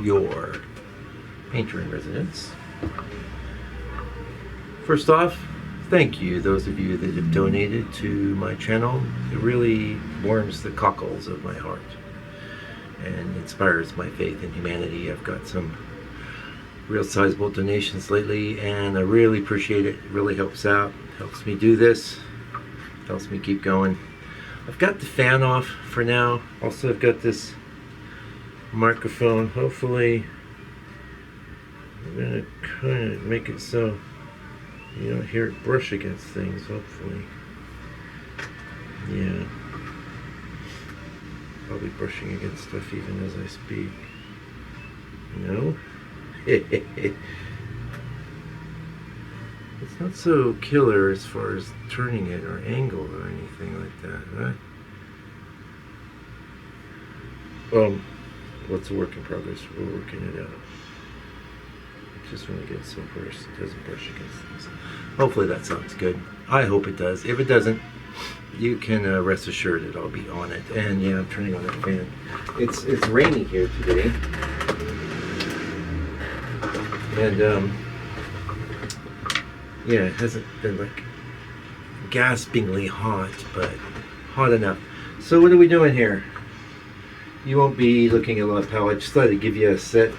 your painter in residence. First off, thank you, those of you that have donated to my channel. It really warms the cockles of my heart and inspires my faith in humanity. I've got some real sizable donations lately, and I really appreciate it. It really helps out, helps me do this, helps me keep going. I've got the fan off for now. Also, I've got this microphone. Hopefully, I'm gonna kind of make it so you don't hear it brush against things, hopefully. Yeah. Probably brushing against stuff even as I speak. No? It's not so killer as far as turning it or angle or anything like that, right? What's a work in progress? We're working it out. Just when it gets so brushed, it doesn't brush against things. Hopefully that sounds good. I hope it does. If it doesn't, you can rest assured that I'll be on it. And yeah, I'm turning on that fan. It's rainy here today, and yeah, it hasn't been like gaspingly hot, but hot enough. So what are we doing here? You won't be looking at a lot of power. I just thought I'd give you a second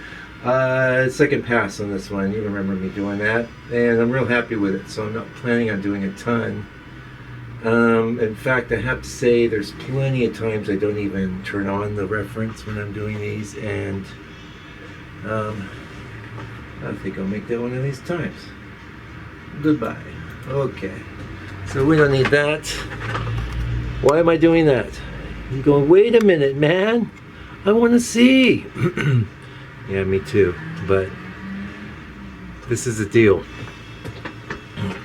pass on this one. You remember me doing that, and I'm real happy with it, so I'm not planning on doing a ton. In fact, I have to say there's plenty of times I don't even turn on the reference when I'm doing these, and I think I'll make that one of these times. Goodbye. Okay, so we don't need that. Why am I doing that? You're going, wait a minute, man, I want to see. Yeah, me too, but this is the deal.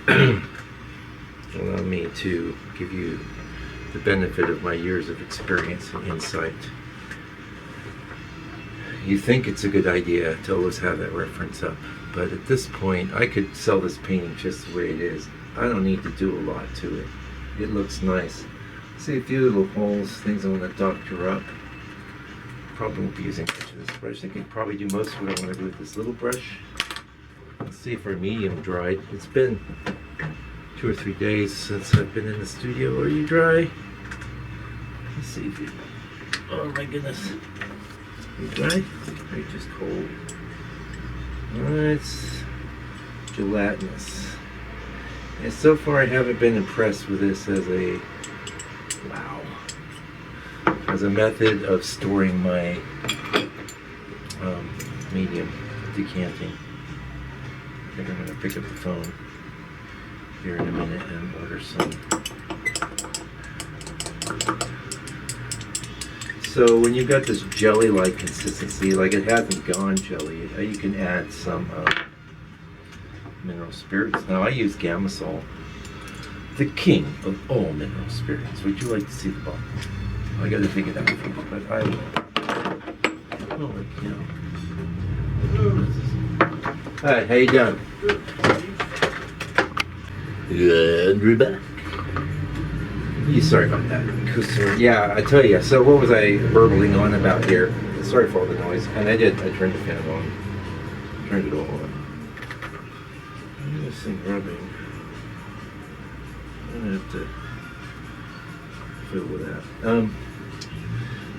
Allow me to give you the benefit of my years of experience and insight. You think it's a good idea to always have that reference up, but at this point I could sell this painting just the way it is. I don't need to do a lot to it. It looks nice. See a few little holes, things I want to doctor up. Probably won't be using much of this brush. I can probably do most of what I want to do with this little brush. Let's see if our medium dried. It's been 2 or 3 days since I've been in the studio. Are you dry? Let's see if you... Oh my goodness. You dry? Or you just cold? It's gelatinous. And so far I haven't been impressed with this as a... Wow. As a method of storing my medium decanting. I think I'm going to pick up the phone here in a minute and order some. So when you've got this jelly-like consistency, like it hasn't gone jelly, you can add some mineral spirits. Now I use Gamasol, the king of all mineral spirits. Would you like to see the bottle? I gotta dig it out for you, but I will. Holy cow. Hi, how you doing? Good, we're back. Sorry about that. Yeah, I tell you, so what was I burbling on about here? Sorry for all the noise. And I turned the fan on. Turned it all on. Look at this thing rubbing. I'm gonna have to fiddle with that.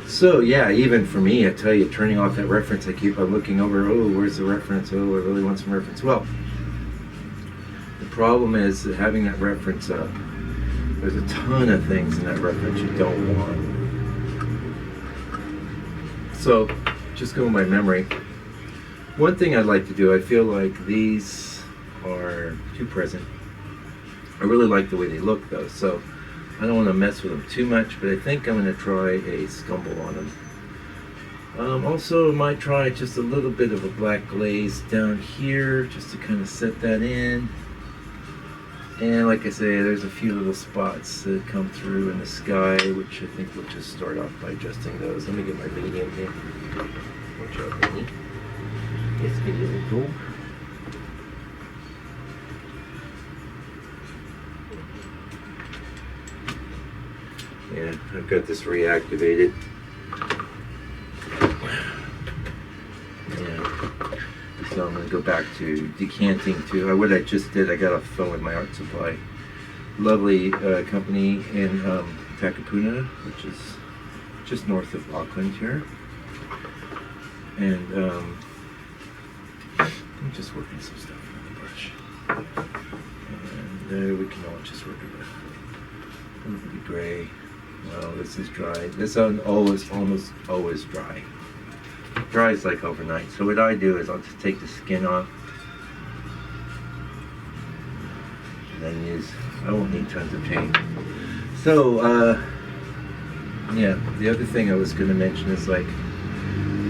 So yeah, even for me, I tell you, turning off that reference, I'm looking over, oh, where's the reference? Oh, I really want some reference. Well, the problem is that having that reference up, there's a ton of things in that reference you don't want. So, just going by memory, one thing I'd like to do, I feel like these are too present. I really like the way they look though, so I don't want to mess with them too much, but I think I'm going to try a scumble on them. Also, I might try just a little bit of a black glaze down here, just to kind of set that in. And like I say, there's a few little spots that come through in the sky, which I think we'll just start off by adjusting those. Let me get my medium here. Watch out, Minnie. Yes, me little dog. Yeah, I've got this reactivated. So I'm going to go back to decanting to what I just did. I got off the phone with my art supply. Lovely company in Takapuna, which is just north of Auckland here. And I'm just working some stuff on the brush. And we can all just work it with a little bit of gray. Well, this is dry. This one almost always dry. It dries like overnight. So what I do is I'll just take the skin off. And then I won't need tons of paint. So, yeah, the other thing I was going to mention is like,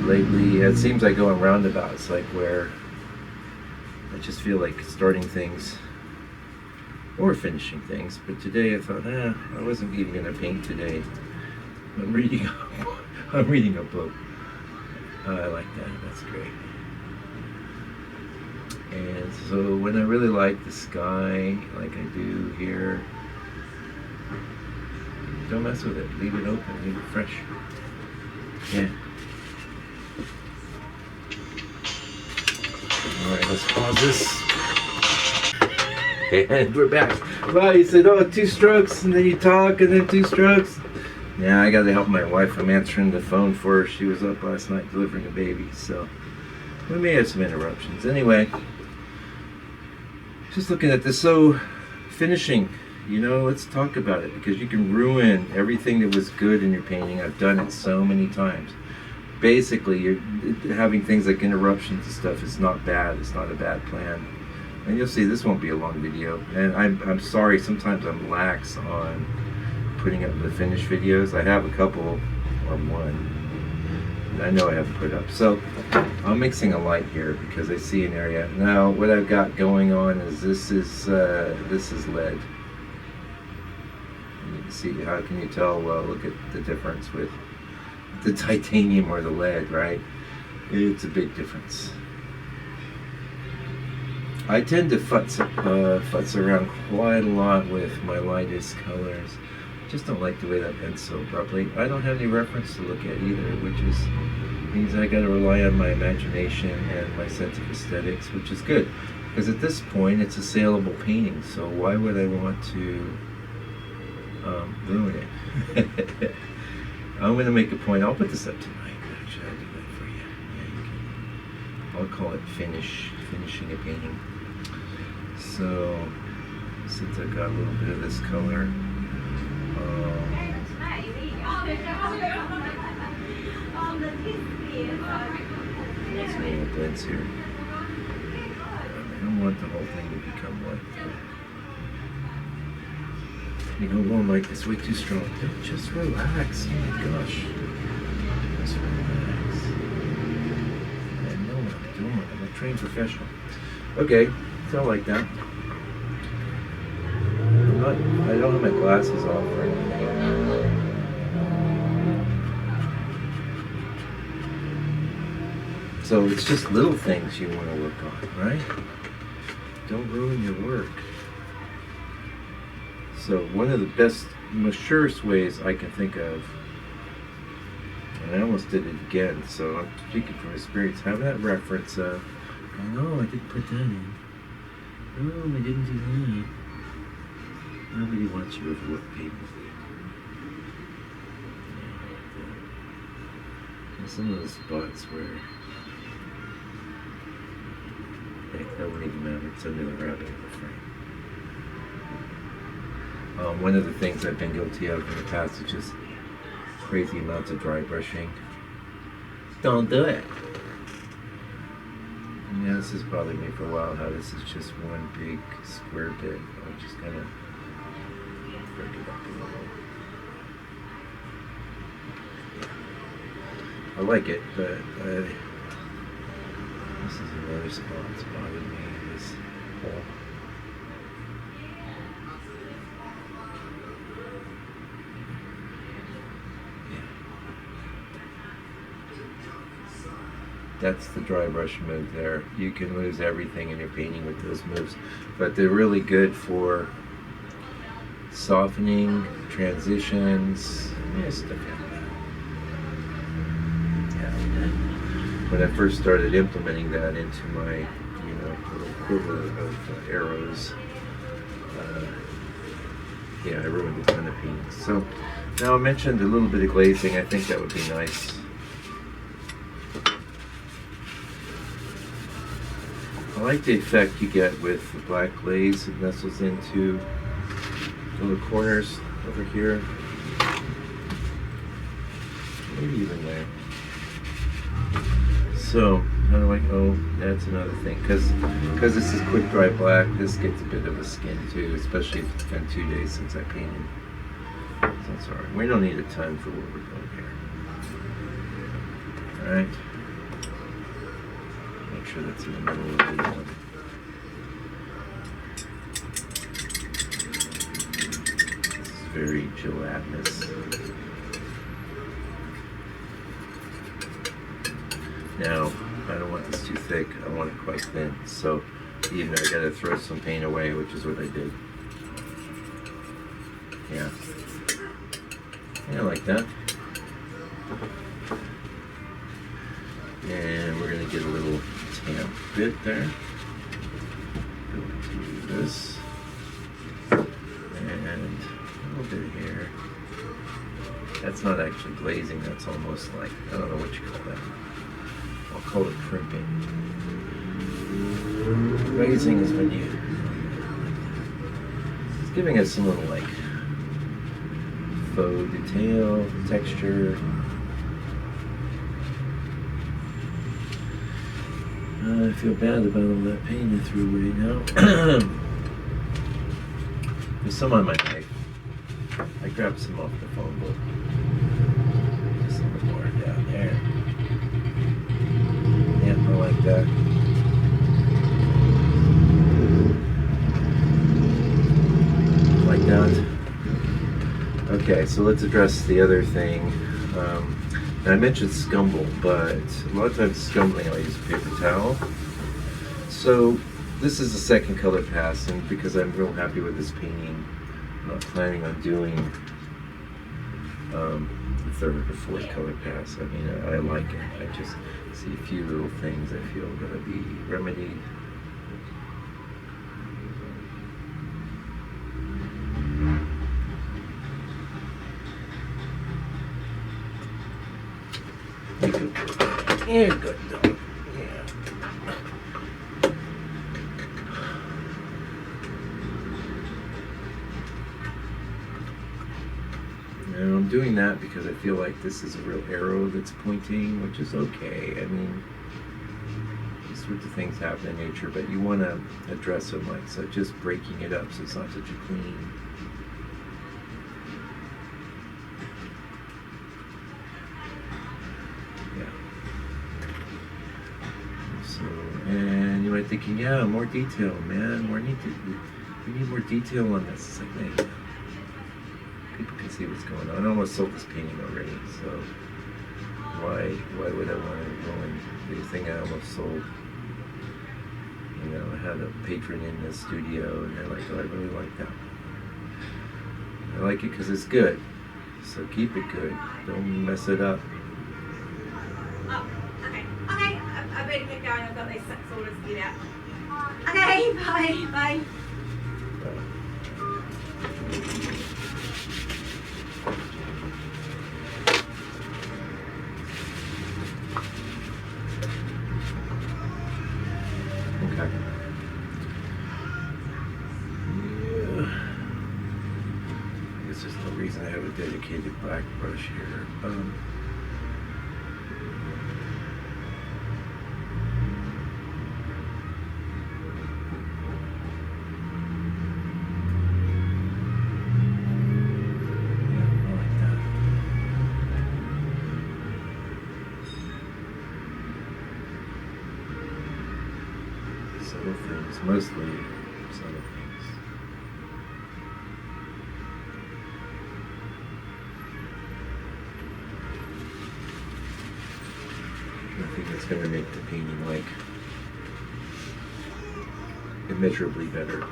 lately, it seems I go in roundabouts, like where I just feel like starting things or finishing things. But today I thought, I wasn't even going to paint today. I'm reading a book. I like that. That's great. And so when I really like the sky, like I do here, don't mess with it. Leave it open. Leave it fresh. Yeah. Alright, let's pause this. And we're back. Well, you said, 2 strokes, and then you talk, and then 2 strokes. Yeah, I gotta help my wife. I'm answering the phone for her. She was up last night delivering a baby, so we may have some interruptions. Anyway, just looking at this. So, finishing, let's talk about it, because you can ruin everything that was good in your painting. I've done it so many times. Basically, you're having things like interruptions and stuff. It's not bad. It's not a bad plan. And you'll see this won't be a long video. And I'm sorry, sometimes I'm lax on putting up the finished videos. I have a couple or one that I know I haven't put up. So I'm mixing a light here because I see an area. Now what I've got going on is this is lead. And you can see, how can you tell? Well, look at the difference with the titanium or the lead, right? It's a big difference. I tend to futz around quite a lot with my lightest colors. Just don't like the way that ends so abruptly. I don't have any reference to look at either, which means I got to rely on my imagination and my sense of aesthetics, which is good, because at this point it's a saleable painting. So why would I want to ruin it? I'm going to make a point. I'll put this up tonight. Actually, I'll do that for you. Yeah, you can. I'll call it finishing a painting. So, since I've got a little bit of this color, let's name the blends here. I don't want the whole thing to become white. One like this way too strong. Don't, just relax. Oh my gosh. Just relax. I know what I'm doing. I'm a trained professional. Okay, so like that. I don't have my glasses off or anything. So it's just little things you want to work on, right? Don't ruin your work. So one of the best, most surest ways I can think of, and I almost did it again, so I'm speaking from experience, having that reference of, oh no, I didn't put that in. Oh, I didn't do that. Nobody wants you overlooked people. There's some of those spots where, heck, that wouldn't even matter. It's under the rabbit in the frame. One of the things I've been guilty of in the past is just crazy amounts of dry brushing. Don't do it. Yeah, this has bothered me for a while, how this is just one big square bit. I'm just gonna break it up a little. I like it, but this is another spot that's bothering me, this hole. That's the dry brush move there. You can lose everything in your painting with those moves, but they're really good for softening, transitions, stuff like that. Yeah. when I first started implementing that into my, little quiver of arrows, yeah, I ruined a ton of paintings. So now I mentioned a little bit of glazing. I think that would be nice. I like the effect you get with the black glaze. It nestles into the corners over here. Maybe even there. So, how do I, oh, that's another thing. Because this is quick dry black, this gets a bit of a skin too, especially if it's been 2 days since I painted. So that's alright. We don't need a ton for what we're doing here. Alright. Make sure that's in the middle of the one. This is very gelatinous. Now, I don't want this too thick, I want it quite thin. So, even I gotta throw some paint away, which is what I did. Yeah. Yeah, like that. And we're gonna get a little tamp bit there. Go to this. And a little bit here. That's not actually glazing, that's almost like, I don't know what you call that. I'll call it crimping. Glazing is when it's giving us some little like faux detail, texture. I feel bad about all that paint I threw away now. There's some on my knife. I grabbed some off the phone book. Just a little more down there. Yeah, I like that. Like that. Okay, so let's address the other thing. Now I mentioned scumble, but a lot of times scumbling I'll use a paper towel. So this is the second color pass, and because I'm real happy with this painting, I'm not planning on doing the third or fourth color pass. I mean, I like it. I just see a few little things I feel are going to be remedied. Yeah, good dog. Yeah. Now I'm doing that because I feel like this is a real arrow that's pointing, which is okay. I mean, these sorts of things happen in nature, but you want to address them like so, just breaking it up so it's not such a clean. And you might be thinking, yeah, more detail, man. We need more detail on this. It's like, hey, people can see what's going on. I almost sold this painting already, so why would I want to ruin the thing I almost sold? You know, I had a patron in the studio, and they're like, oh, I really like that one. I like it because it's good, so keep it good. Don't mess it up. I better get going. I've got these 6 orders to get out. Okay, bye. Okay. Yeah. I guess there's no reason I have a dedicated black brush here. Subtle things, mostly subtle things. Nothing that's going to make the painting like immeasurably better.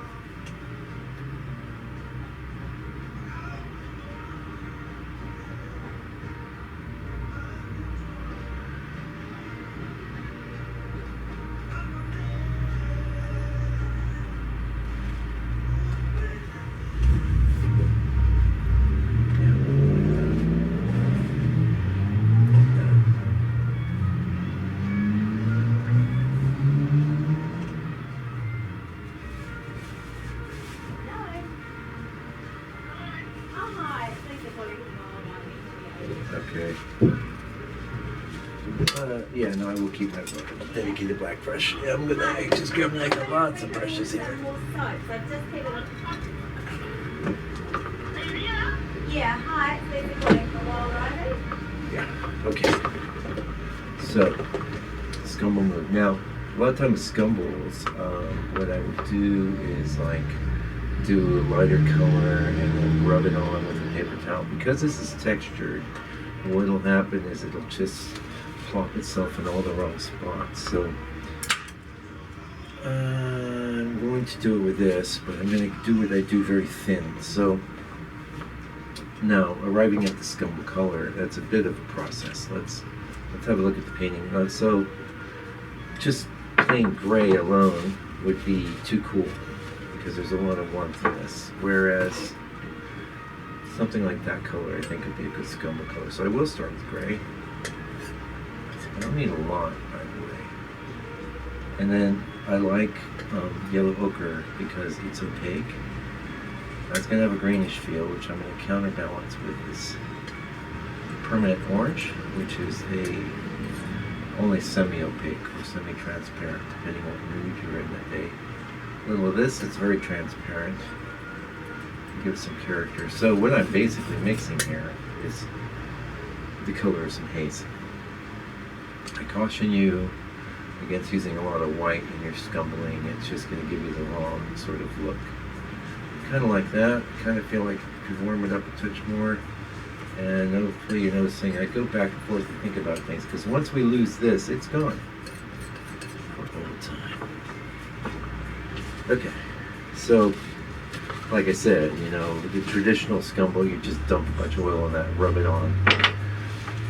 no, I will keep my dedicated black brush. Yeah, I'm gonna just grab like lots of brushes here. Yeah, hi, it's Lisa calling from Wild Riders. Yeah, okay. So, scumble move. Now, a lot of times scumbles, what I would do is like do a lighter color and then rub it on with a paper towel. Because this is textured, what'll happen is it'll just plop itself in all the wrong spots. So I'm going to do it with this, but I'm going to do what I do very thin. So now, arriving at the scumble color, that's a bit of a process. Let's have a look at the painting. So just plain gray alone would be too cool because there's a lot of warmth in this. Whereas something like that color, I think, would be a good scumble color. So I will start with gray. I don't need a lot, by the way. And then I like yellow ochre because it's opaque. It's going to have a greenish feel, which I'm going to counterbalance with this permanent orange, which is only semi-opaque or semi-transparent, depending on what mood you're in that day. A little of this, it's very transparent. Give some character. So what I'm basically mixing here is the color of some haze. I caution you against using a lot of white in your scumbling. It's just going to give you the wrong sort of look. Kind of like that. I kind of feel like if you warm it up a touch more, and hopefully you're noticing I go back and forth and think about things, because once we lose this, it's gone for all the time. Okay, so like I said, you know, the traditional scumble, you just dump a bunch of oil on that, rub it on.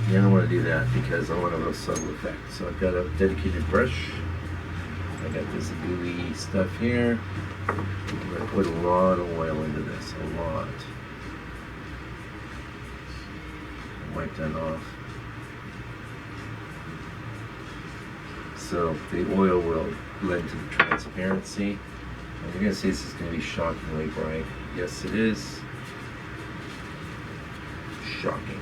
You don't want to do that because I want a real subtle effect. So I've got a dedicated brush. I got this gooey stuff here. I'm going to put a lot of oil into this, a lot. Wipe that off. So the oil will blend to the transparency. And you're going to see this is going to be shockingly bright. Yes, it is. Shocking.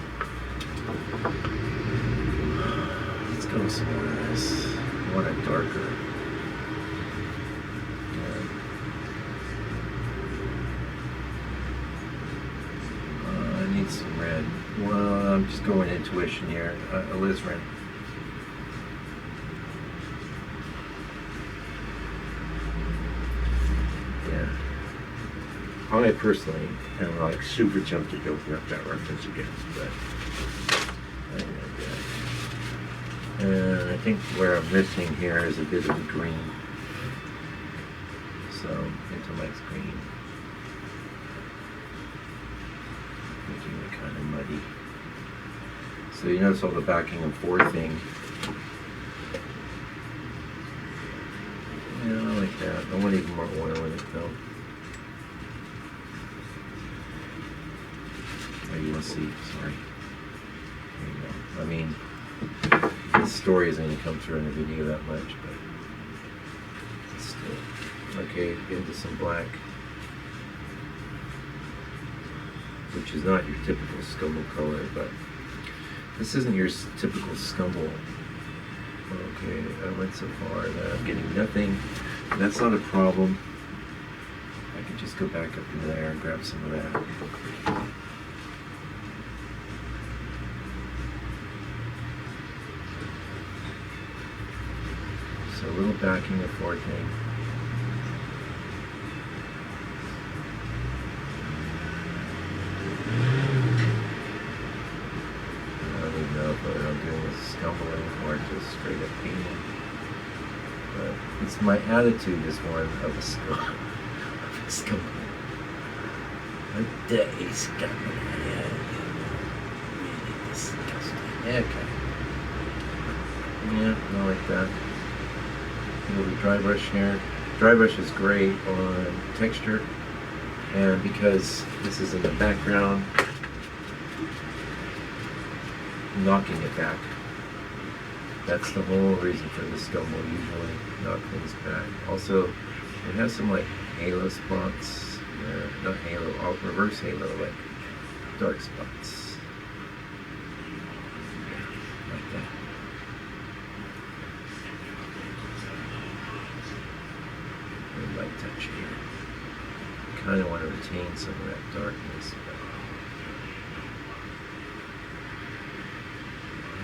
Let's go somewhere else. I want it darker. Some red. Well, I'm just going intuition here. Alizarin. Yeah. I personally am like super jumped to open up that reference again, but I don't know that. And I think where I'm missing here is a bit of the green. So into my green. Making it kind of muddy. So you notice all the backing and forth thing. Yeah, I like that. I want even more oil in it though. Oh, you want to see? Sorry. There you go. I mean, this story isn't going to come through in the video that much, but still. Okay, get into some black, which is not your typical scumble color, but this isn't your typical scumble. Okay, I went so far that I'm getting nothing. That's not a problem. I can just go back up in there and grab some of that. So a little backing and forth thing. Or just straight up painting. But it's my attitude is one of a scumble. A day scumble. Yeah, really disgusting. Okay. Yeah, I like that. A little dry brush here. Dry brush is great on texture, and because this is in the background, knocking it back. That's the whole reason for the scumble, usually knock things back. Also, it has some like halo spots, not halo, reverse halo, like dark spots. Yeah, like that. touch here. Kind of want to retain some of that darkness. But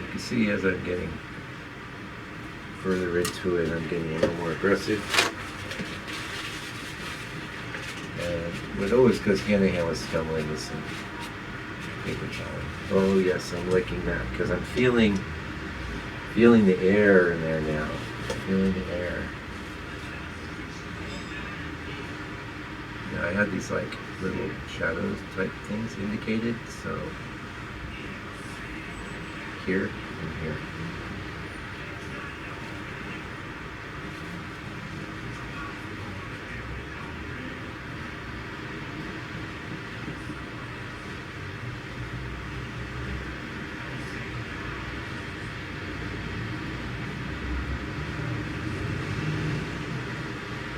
you can see as I'm getting further into it, I'm getting a little more aggressive. And what always goes hand in hand with stumbling is some paper towel. Oh yes, I'm liking that because I'm feeling the air in there now. Feeling the air. Now I had these like little shadows type things indicated, so here and here.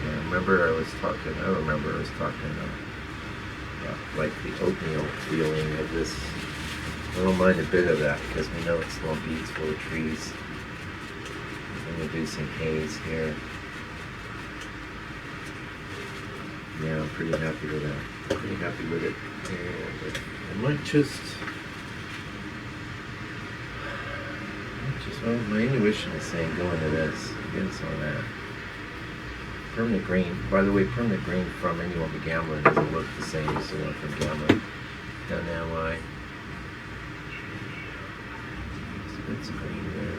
I remember I was talking about like the oatmeal feeling of this. I don't mind a bit of that because we know it's lumpy, it's full of trees. I'm going to do some haze here. Yeah, I'm pretty happy with that. Pretty happy with it. And I might just well, my intuition is saying go into this. Get us on that. Permanent green. By the way, permanent green from anyone but gambling doesn't look the same as the one from gambling. Down now why? It's green there.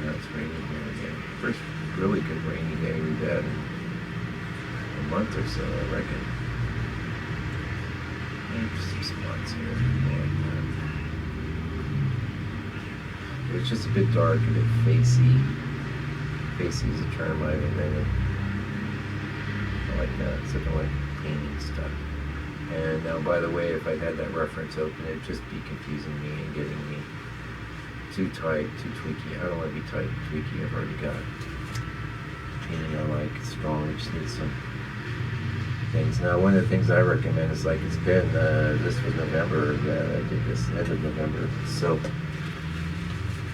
Now it's raining here again. First really good rainy day we've had in a month or so, I reckon. There's some spots here. It's just a bit dark, a bit facey. Facey is a term I've invented. I like that. It's looking like painting stuff. And now, by the way, if I had that reference open, it'd just be confusing me and getting me too tight, too tweaky. I don't want to be tight and tweaky. I've already got painting I like. It's strong. I just need some things. Now, one of the things I recommend is like it's been, this was November that I did this, end of November. So,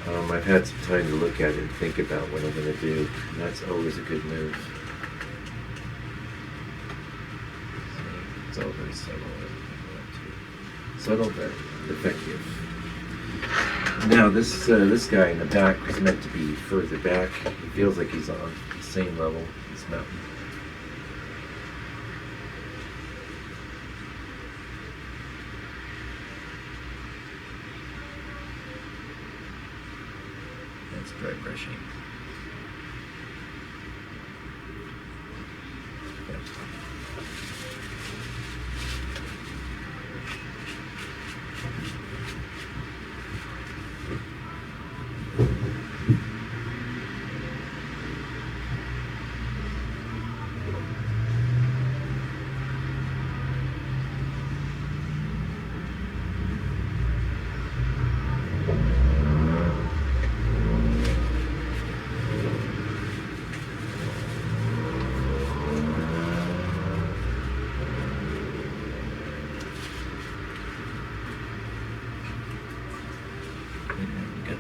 I've had some time to look at it and think about what I'm going to do. And that's always a good move. It's all very subtle. Subtle but effective. Now this guy in the back was meant to be further back. He feels like he's on the same level as mountain. That's dry brushing. Okay.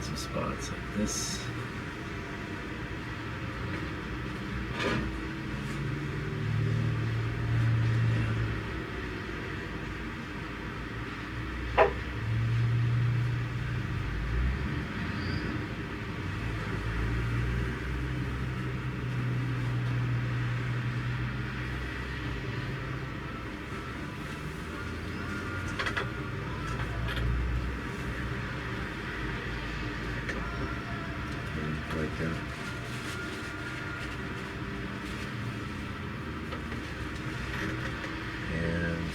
Some spots like this. Like that. And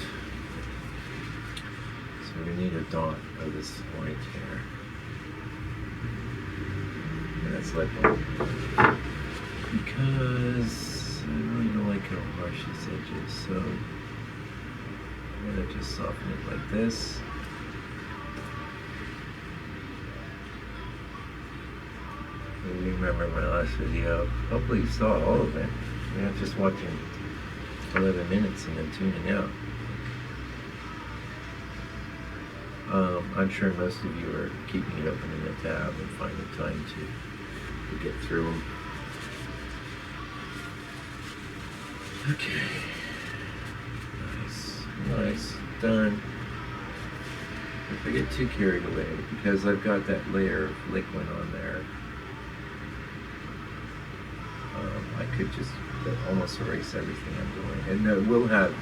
so we need a dot of this white here. And that's like because I really don't like how harsh this edge is, so I'm gonna just soften it like this. Remember my last video. Hopefully you saw all of it. You're not just watching 11 minutes and then tuning out. I'm sure most of you are keeping it open in a tab and finding time to get through them. Okay. Nice. Done. If I get too carried away, because I've got that layer of liquid on there, I could just almost erase everything I'm doing. And it will have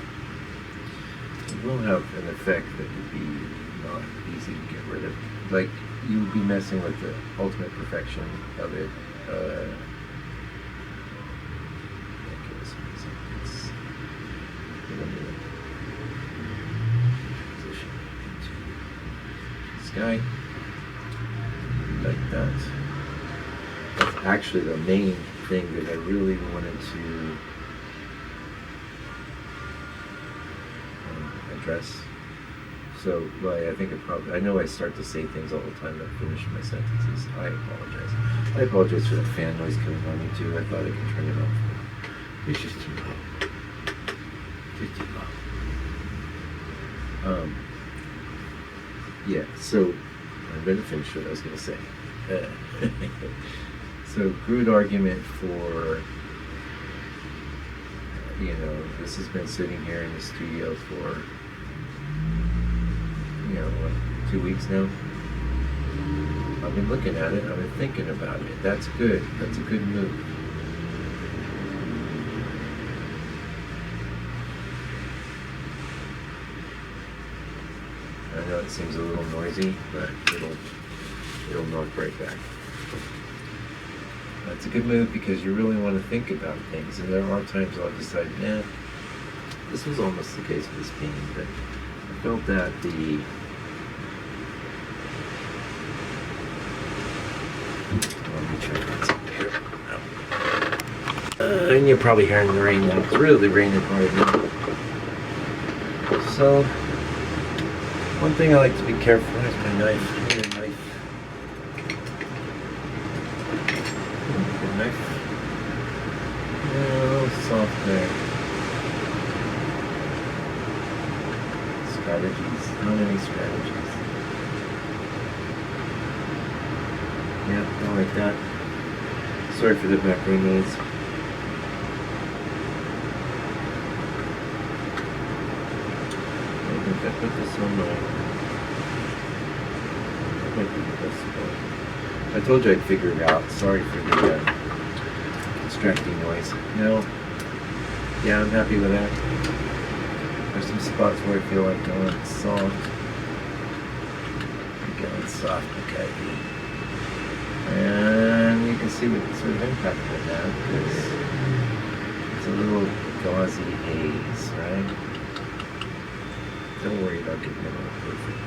an effect that would be not easy to get rid of. Like, you would be messing with the ultimate perfection of it. Position into sky like that. That's actually the main thing that I really wanted to address. So, I think I know I start to say things all the time that finish my sentences. I apologize. I apologize for the fan noise coming on me too. I thought I could turn it off. It's just too low. It's too low. Yeah, so I'm going to finish what I was going to say. So, crude argument for, this has been sitting here in the studio for, 2 weeks now. I've been looking at it, I've been thinking about it. That's good. That's a good move. I know it seems a little noisy, but it'll knock right back. That's a good move because you really want to think about things, and there are times I'll decide, this was almost the case with this painting, but I felt that let me check what's up here. And you're probably hearing the rain now. It's really raining hard now. So, one thing I like to be careful. Where's my knife? I need a knife. Good knife. A little soft there. Strategies. How many strategies? Yeah, I like that. Sorry for the background noise. I put this on that might be the best spot. I told you I'd figure it out. Sorry for the distracting noise. No. Yeah, I'm happy with that. There's some spots where I feel like going soft. Going soft, okay. And you can see what sort of impact it had because it's a little gauzy haze, right? Don't worry about getting it all perfect.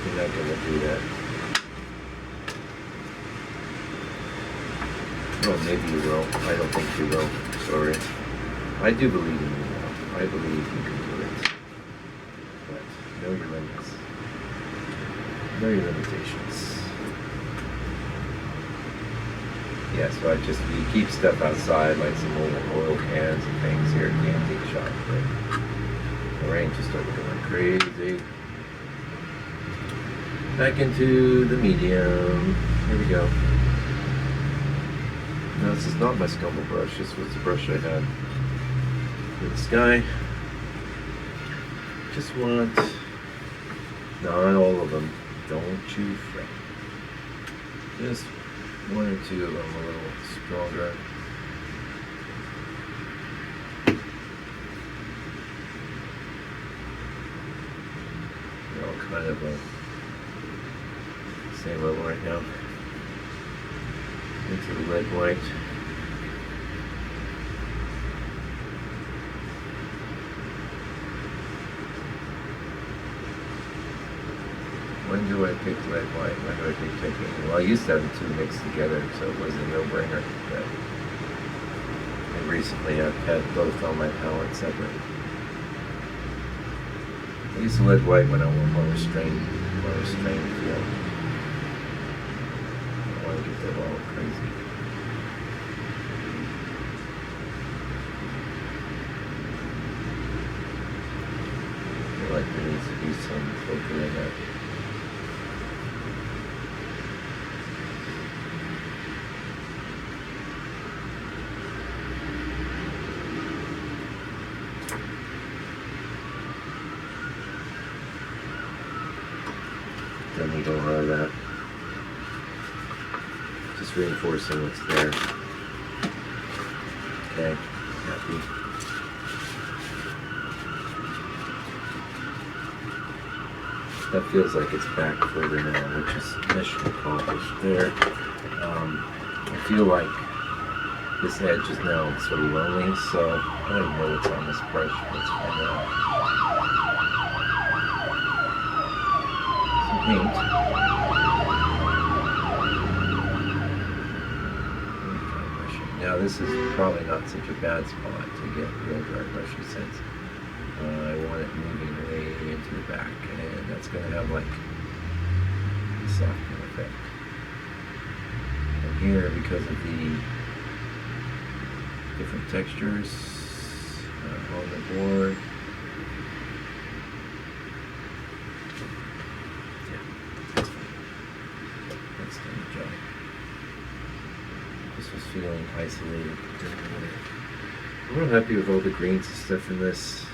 You're not going to do that. Well, maybe you will. I don't think you will. Sorry. I do believe in you now. I believe you can do it. But know your limits. Know your limitations. Yeah, so you keep stuff outside like some oil cans and things here. Can't take a shot, but the rain just started going crazy. Back into the medium. Here we go. Now this is not my scumble brush. This was the brush I had for the sky. Just want, not all of them. Don't you fret. Just one or two of them a little stronger. They're all kind of same level right now. Into the lead white. When do I pick red white? When do I pick titanium? Well, I used to have the two mixed together, so it was a no-brainer. But recently I've had both on my palette separate. I use the lead white when I want more restrained feel. I don't want to get that all crazy. I like like there needs to be some filter in there. Don't need a lot of that. Just reinforcing what's there. Okay, happy. That feels like it's back further now, which is mission accomplished there. I feel like this edge is now sort of lonely, so I don't even know what's on this brush. Let's find out. Some paint. Now this is probably not such a bad spot to get real dry brushy sense. I want it moving way into the back, and that's going to have like a softening effect. And here, because of the different textures on the board, yeah, that's fine. That's done the job. This was feeling isolated. I'm real happy with all the greens and stuff in this.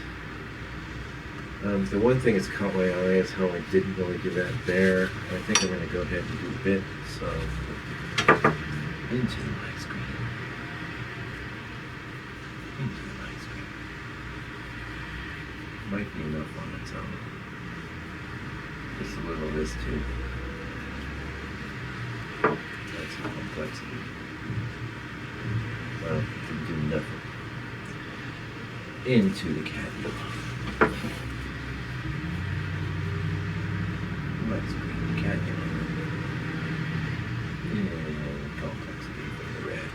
The one thing that's caught my eye is how I didn't really do that there. I think I'm going to go ahead and do a bit. So, into the light screen. Into the light screen. Might be enough on its own. Just a little of this too. That's the complexity. Well, didn't do nothing. Into the cadmium. Let's green the cadmium. And complexity from the red.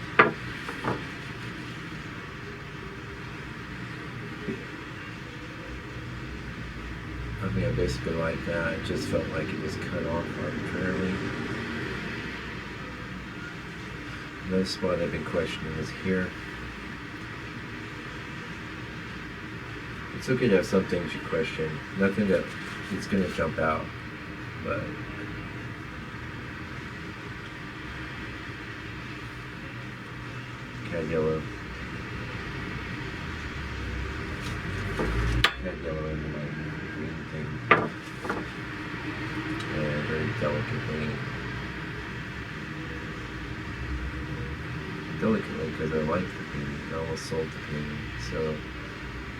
I mean, I basically like that. It just felt like it was cut off arbitrarily. Another spot I've been questioning is here. It's okay to have some things you question. Nothing that it's going to jump out, but cad yellow. Cad yellow in my green thing. And very delicately. Delicately, because I like the painting. I almost sold the painting, so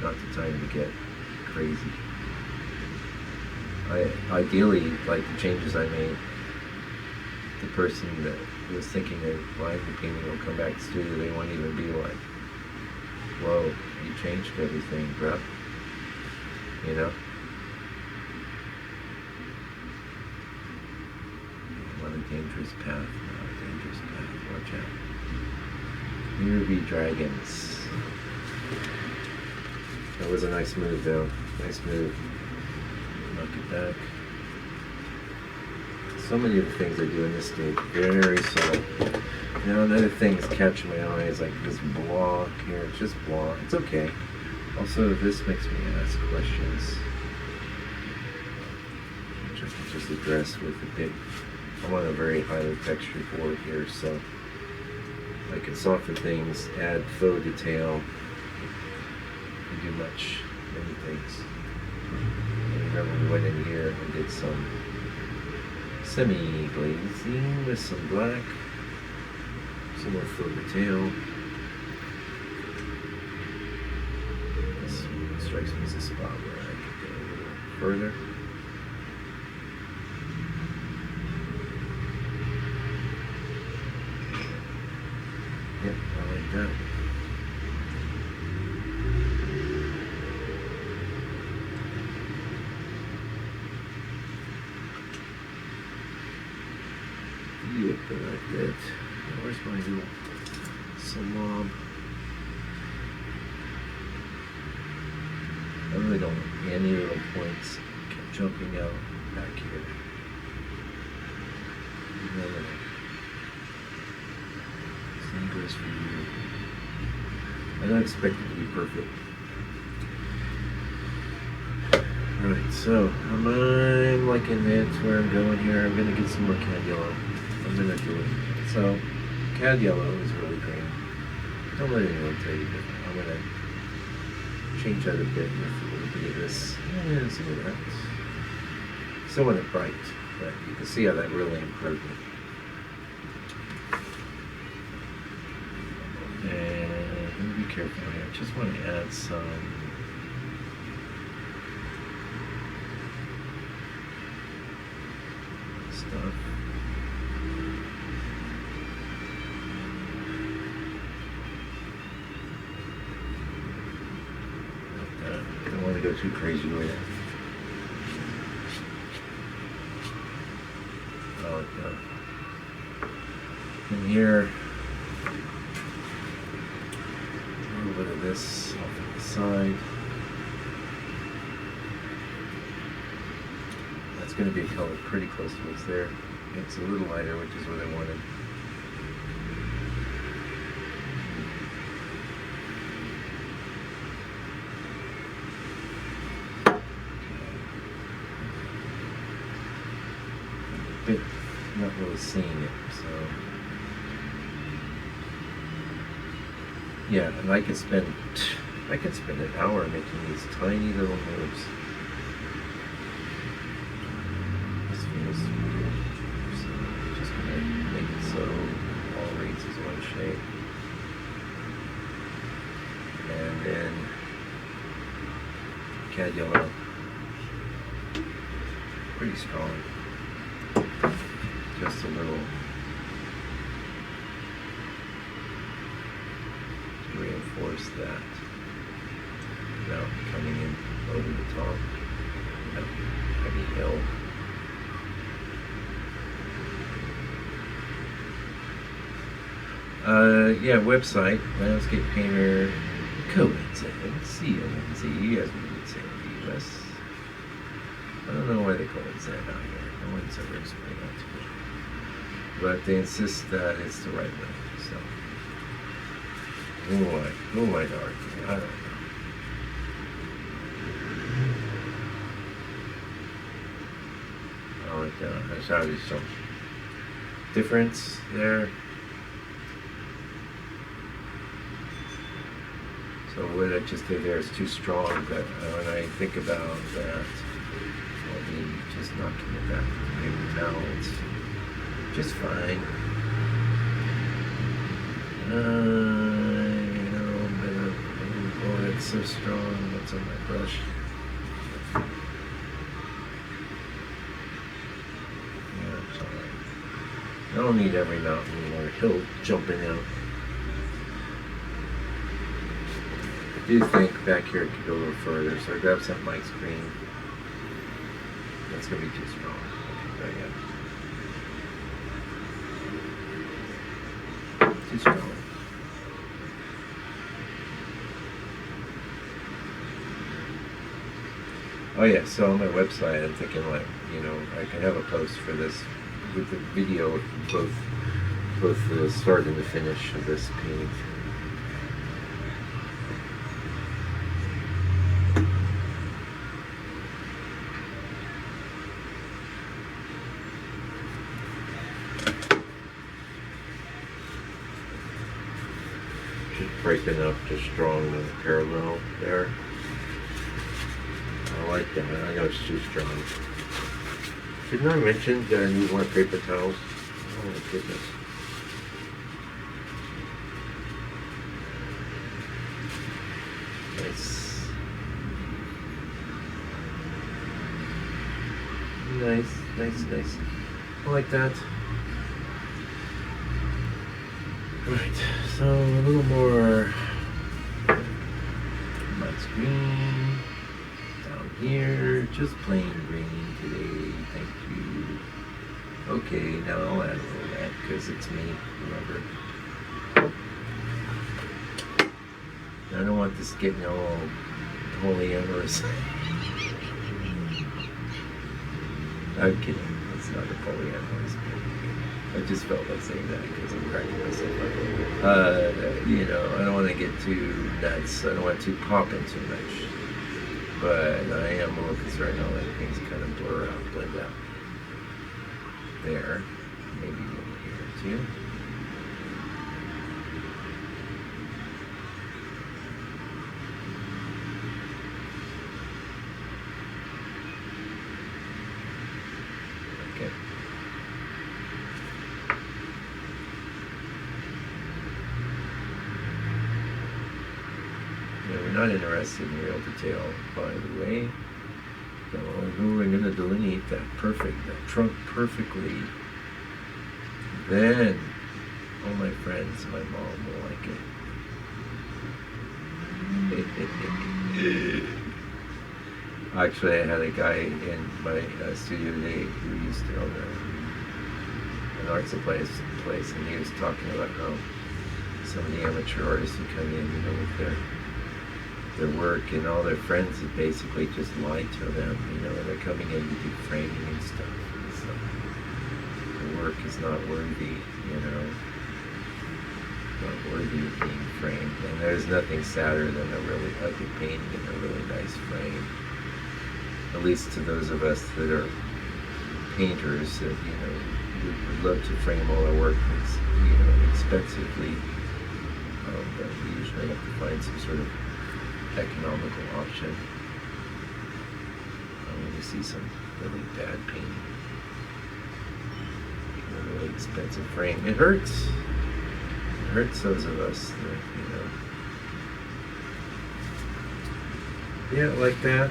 not the time to get crazy. I ideally, like the changes I made, the person that was thinking of buying the painting will come back to the studio, they won't even be like, whoa, you changed everything, bruh. You know? I'm on a dangerous path now, a dangerous path, watch out. Here be dragons. That was a nice move though, nice move. Knock it back. So many of the things I do in this stage, very subtle. Now another thing that's catching my eye is like this block here, it's just block, it's okay. Also this makes me ask questions, which I can just address with a bit. I'm on a very highly textured board here, so I can soften things, add faux detail, and do many things. I remember we went in here and did some semi-glazing with some black, some more faux detail. This strikes me as a spot where I could go a little further. Yep, I like that. Yep, I like that. Now, where's my little salon? I really don't want any little points kept jumping out back here. None of it. Same goes for you. I don't expect it to be perfect. Alright, so I'm liking it where I'm going here. I'm gonna get some more cad yellow. I'm gonna do it. So cad yellow is really green. Don't let anyone tell you different. I'm gonna change that a bit with a little bit of this. And see what happens. Still want it bright, but you can see how that really improved it. And be careful here. I just want to add some stuff. Like that. Don't want to go too crazy with it. I like that. And here, a little bit of this off to the side. That's going to be a color pretty close to what's there. It's a little lighter, which is what I wanted. Bit not really seeing it, so yeah, and I can spend an hour making these tiny little moves. This feels weird, so I'm just gonna make it so all reads as one shape, and then cad yellow, pretty strong. Just a little to reinforce that without coming in over the top, without heavy hill. Yeah, website, Landscape Painter, coincidence, C-O-N-Z, as we would say in the US. I don't know why they call it Zen out here. No one's ever explained that to me. But they insist that it's the right way, so who am I to argue? I don't know. I like that. There's already some difference there. So what I just did there is too strong, but when I think about that, I'll be just knocking it back with the paper towel. It's just fine. You know, but oh, it's so strong. What's on my brush? Yeah, it's alright. I don't need every mountain or hill jumping out. I do think back here it could go a little further, so I grab some Mike's green. That's gonna be too strong. Okay, yeah. Too strong. Oh yeah, so on my website I'm thinking like, you know, I can have a post for this with the video of both the start and the finish of this painting. Break enough to strong the parallel there. I like that. I know it's too strong. Didn't I mention that I need more paper towels? Oh my goodness. Nice. Nice. I like that. Right, so a little more Mike's green down here, just plain green today, thank you. Okay, now I'll add a little of that because it's me, remember. I don't want this getting all holy amorous. I'm kidding, it's not a polyamorous. I just felt like saying that because I'm cracking myself up. You know, I don't want to get too nuts. I don't want to pop in too much. but I am a little concerned how that things kind of blur out, blend out. There, maybe over here too. Okay. Yeah, we're not interested in real detail, by the way. So we're going to delineate that trunk perfectly. Then, all my friends, my mom will like it. Actually, I had a guy in my studio today who used to own an art supply place, and he was talking about how some of the amateur artists who come in, with their work, and all their friends have basically just lied to them, and they're coming in to do framing and stuff. And so the work is not worthy, not worthy of being framed. And there's nothing sadder than a really ugly painting in a really nice frame. At least to those of us that are painters, that would love to frame all our work, expensively, but we usually have to find some sort of economical option when we see some really bad painting, a really expensive frame. It hurts. It hurts those of us that, yeah, like that.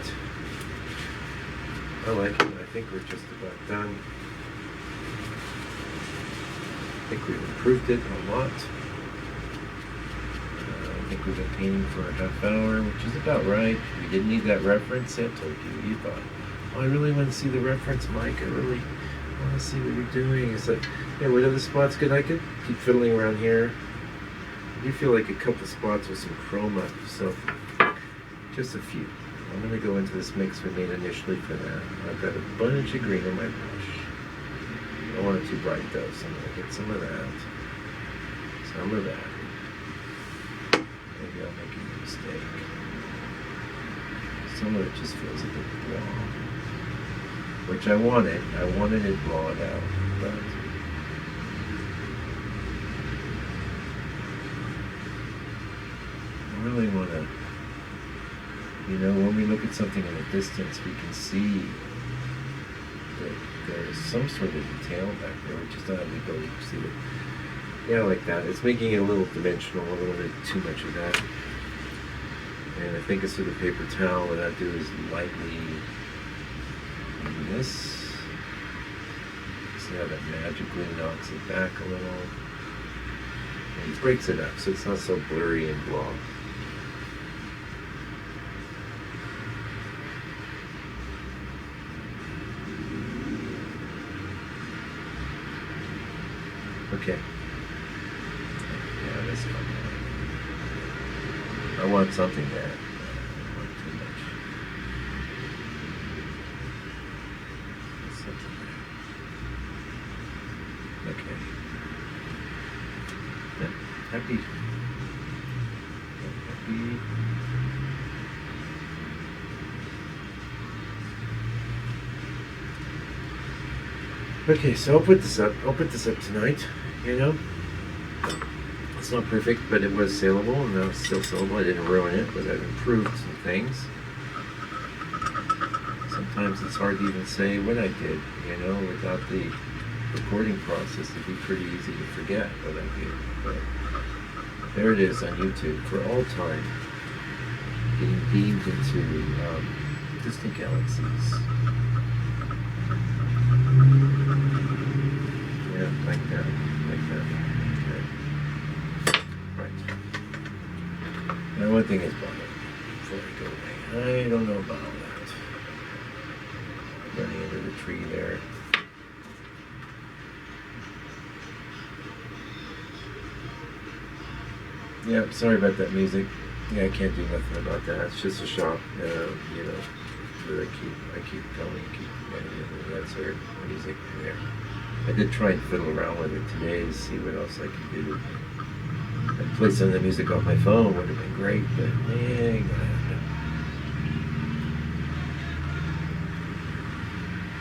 I like it. I think we're just about done. I think we've improved it a lot. I think we've been painting for a half hour, which is about right. We didn't need that reference. I told you. You thought, oh, I really want to see the reference, Mike. I really want to see what you're doing. It's like, yeah, what other spots could I keep fiddling around here? I do feel like a couple spots with some chroma, so just a few. I'm going to go into this mix we made initially for that. I've got a bunch of green on my brush. I don't want it too bright though, so I'm going to get some of that. Some of that. Maybe I'll make a mistake. Some of it just feels a bit raw. Which I wanted. I wanted it rawed out, but I really want to, when we look at something in the distance, we can see that there's some sort of detail back there. We just don't have the ability to see it. Yeah, like that. It's making it a little dimensional, a little bit too much of that. And I think it's with a paper towel, what I do is lightly do this. See how that magically knocks it back a little. And it breaks it up so it's not so blurry and blah. Okay. Yeah, that's fine. I want something there. I don't want too much. Something there. Okay. Yeah. Happy. Happy. Okay, so I'll put this up. I'll put this up tonight. It's not perfect, but it was saleable, and now it's still saleable. I didn't ruin it, but I've improved some things. Sometimes it's hard to even say what I did, without the recording process. It'd be pretty easy to forget what I did. But there it is on YouTube for all time, getting beamed into distant galaxies. Yeah, like that. Now, one thing is about it, before I go away, I don't know about all that. Running into the tree there. Yeah, sorry about that music. Yeah, I can't do nothing about that. It's just a shop, that I keep going, that's our music there. I did try and fiddle around with it today to see what else I can do. I'd play some of the music off my phone, would have been great, but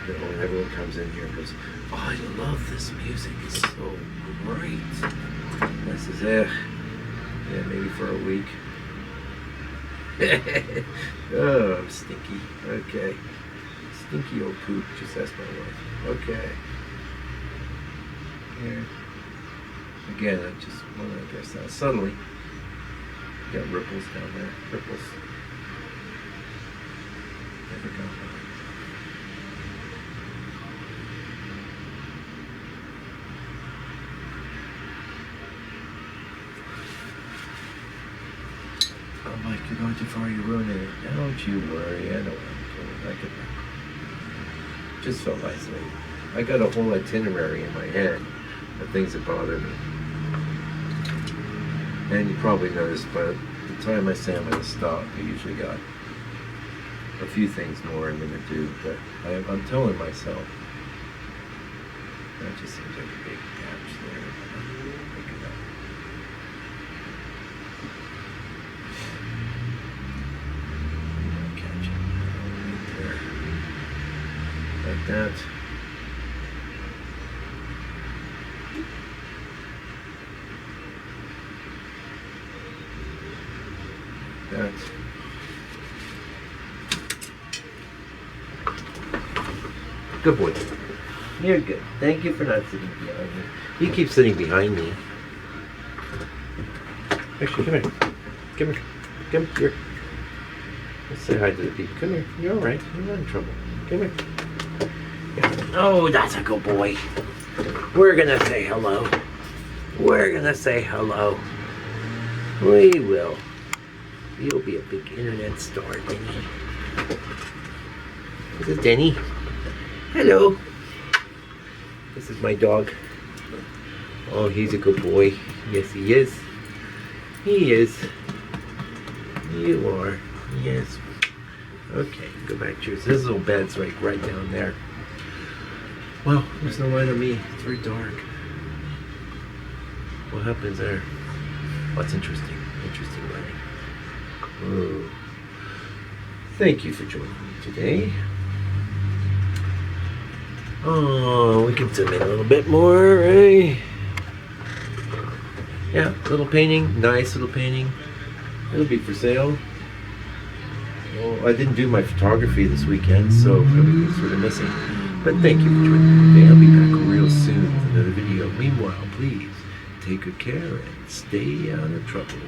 when everyone comes in here and goes, "Oh, I love this music. It's so great." And I says, yeah, maybe for a week. Oh, I'm stinky. Okay. Stinky old poop. Just ask my wife. Okay. Here. Again, I just want to address that. Suddenly, got ripples down there. Ripples. Never got that. I'm like, you're going too far, you're ruining it. Don't you worry, I know what I'm doing. I could. Just felt nice lately. I got a whole itinerary in my head of things that bother me. And you probably noticed by the time I say I'm going to stop, I usually got a few things more I'm going to do. But I'm telling myself, that just seems like a big patch there. Pick it up. Catch it right there. Like that. That. Good boy. You're good. Thank you for not sitting behind me. You keep sitting behind me. Actually, come here. Come here. Come here. Let's say hi to the people. Come here. You're alright. You're not in trouble. Come here. Yeah. Oh, that's a good boy. We're gonna say hello. We're gonna say hello. We will. You'll be a big internet star, Denny. This is Denny. Hello. This is my dog. Oh, he's a good boy. Yes, he is. He is. You are. Yes. Okay, go back to yours. This little bed's right down there. Well, there's no light on me. It's very dark. What happens there? What's interesting? Interesting lighting. Oh. Thank you for joining me today. Oh, we can zoom in a little bit more, right? Yeah, little painting, nice little painting. It'll be for sale. Well, I didn't do my photography this weekend, so everything's sort of missing. But thank you for joining me today. I'll be back real soon with another video. Meanwhile, please take good care and stay out of trouble.